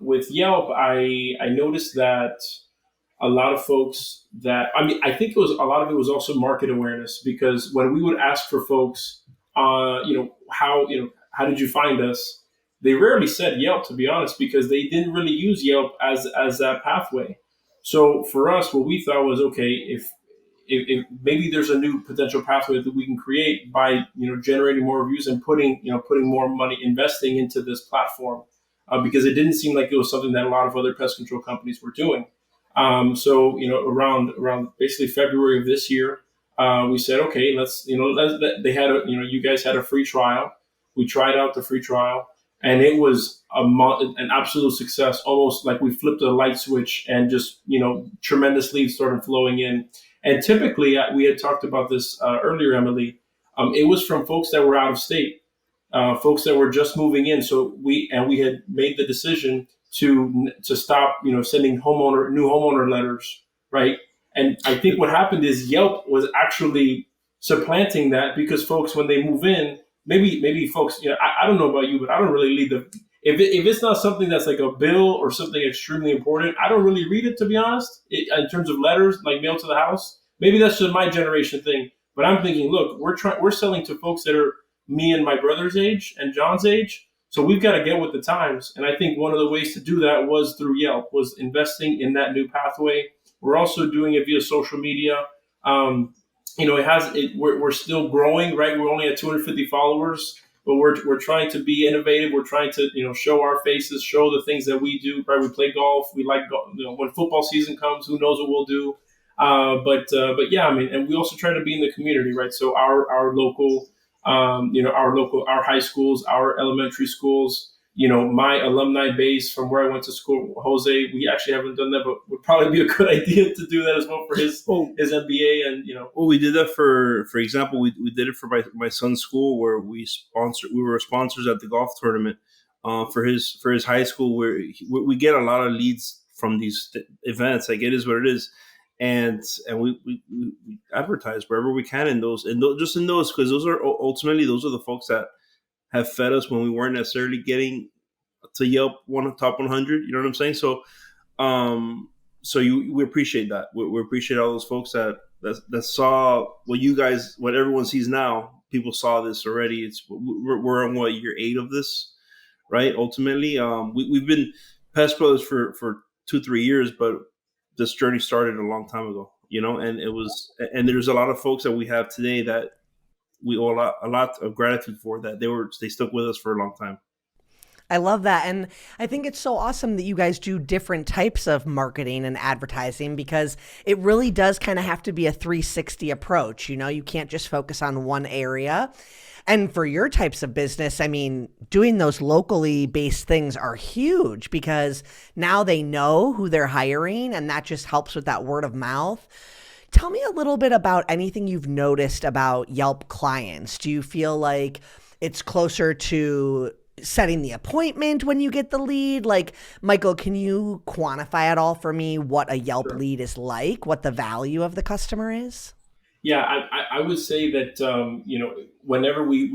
with Yelp, I noticed that a lot of folks that I think it was a lot of it was also market awareness because when we would ask for folks, how did you find us? They rarely said Yelp, to be honest, because they didn't really use Yelp as that pathway. So for us, what we thought was okay if maybe there's a new potential pathway that we can create by generating more reviews and putting more money investing into this platform because it didn't seem like it was something that a lot of other pest control companies were doing. So around basically February of this year, we said okay, they had you guys had a free trial. We tried out the free trial, and it was an absolute success. Almost like we flipped a light switch, and just tremendous leads started flowing in. And typically, we had talked about this earlier, Emily. It was from folks that were out of state, folks that were just moving in. So we had made the decision to stop, sending new homeowner letters, right? And I think what happened is Yelp was actually supplanting that because folks, when they move in, maybe folks, I don't know about you, but I don't really read if it's not something that's like a bill or something extremely important, I don't really read it, to be honest, in terms of letters like mail to the house. Maybe that's just my generation thing, but I'm thinking, look, we're selling to folks that are me and my brother's age and John's age. So we've got to get with the times. And I think one of the ways to do that was through Yelp, was investing in that new pathway. We're also doing it via social media. We're still growing, right? We're only at 250 followers, but we're trying to be innovative. We're trying to, show our faces, show the things that we do, right? We play golf. We like golf. When football season comes, who knows what we'll do. But yeah, and we also try to be in the community, right? So our local, our high schools, our elementary schools, my alumni base from where I went to school, Jose, we actually haven't done that, but would probably be a good idea to do that as well for his MBA Well, we did that for example, we did it for my son's school where we were sponsors at the golf tournament for his high school where we get a lot of leads from these events. Like it is what it is. And we advertise wherever we can in those just in those because those are ultimately those are the folks that have fed us when we weren't necessarily getting to Yelp top 100. You know what I'm saying? So, we appreciate that. We appreciate all those folks that saw what everyone sees now. People saw this already. We're on year 8 of this, right? Ultimately, we've been Pest Brothers for 2-3 years, but this journey started a long time ago, and there's a lot of folks that we have today that we owe a lot of gratitude for that they stuck with us for a long time. I love that. And I think it's so awesome that you guys do different types of marketing and advertising because it really does kind of have to be a 360 approach. You can't just focus on one area. And for your types of business, doing those locally based things are huge because now they know who they're hiring and that just helps with that word of mouth. Tell me a little bit about anything you've noticed about Yelp clients. Do you feel like it's closer to setting the appointment when you get the lead? Like, Michael, can you quantify at all for me what a Yelp lead is like, what the value of the customer is? Yeah, I would say that whenever we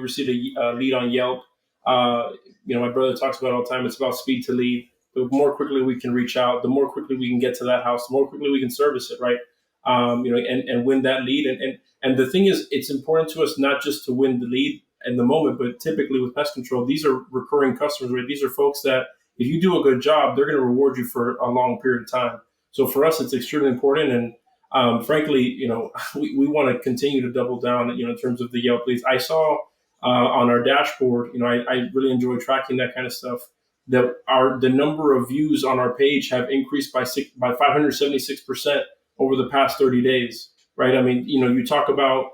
receive a lead on Yelp, my brother talks about it all the time. It's about speed to lead. The more quickly we can reach out, the more quickly we can get to that house, the more quickly we can service it, right? And win that lead. And the thing is, it's important to us not just to win the lead in the moment, but typically with pest control, these are recurring customers, right? These are folks that if you do a good job, they're going to reward you for a long period of time. So for us, it's extremely important. And frankly, we want to continue to double down, in terms of the Yelp leads. I saw on our dashboard, I really enjoy tracking that kind of stuff, that the number of views on our page have increased by 576% over the past 30 days, right? You talk about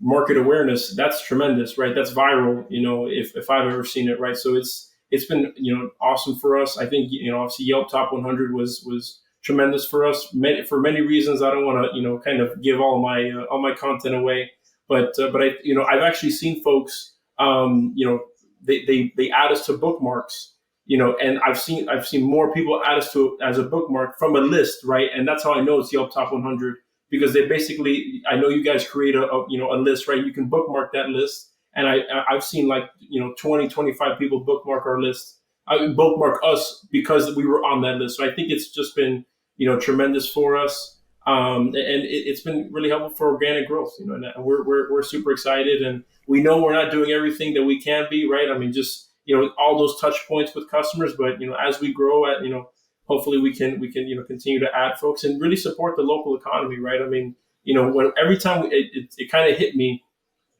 market awareness, that's tremendous, right? That's viral, if I've ever seen it, right? So it's been, awesome for us. I think, obviously Yelp Top 100 was tremendous for us for many reasons. I don't want to, kind of give all my content away, but I've actually seen folks, they add us to bookmarks, and I've seen more people add us to as a bookmark from a list, right? And that's how I know it's Yelp Top 100 because they basically, I know you guys create a list, right? You can bookmark that list, and I've seen 20, 25 people bookmark our list bookmark us because we were on that list. So I think it's just been, tremendous for us. And it's been really helpful for organic growth, and we're super excited, and we know we're not doing everything that we can be, right? I mean, just, all those touch points with customers, but, as we grow hopefully we can, continue to add folks and really support the local economy, right? I mean, every time it kind of hit me,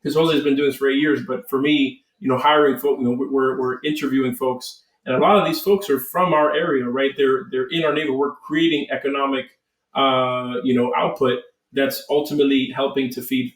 because Jose's been doing this for 8 years, but for me, hiring folks, we're interviewing folks, and a lot of these folks are from our area, right? They're in our neighborhood. We're creating economic, output that's ultimately helping to feed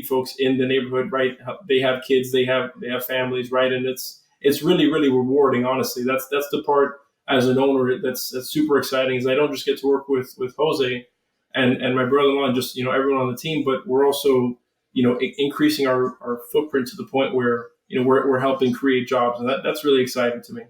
folks in the neighborhood, right? They have kids, they have families, right? And it's really, really rewarding. Honestly, that's the part as an owner that's super exciting. Is I don't just get to work with Jose and my brother-in-law and just everyone on the team, but we're also increasing our footprint to the point where we're helping create jobs, and that's really exciting to me.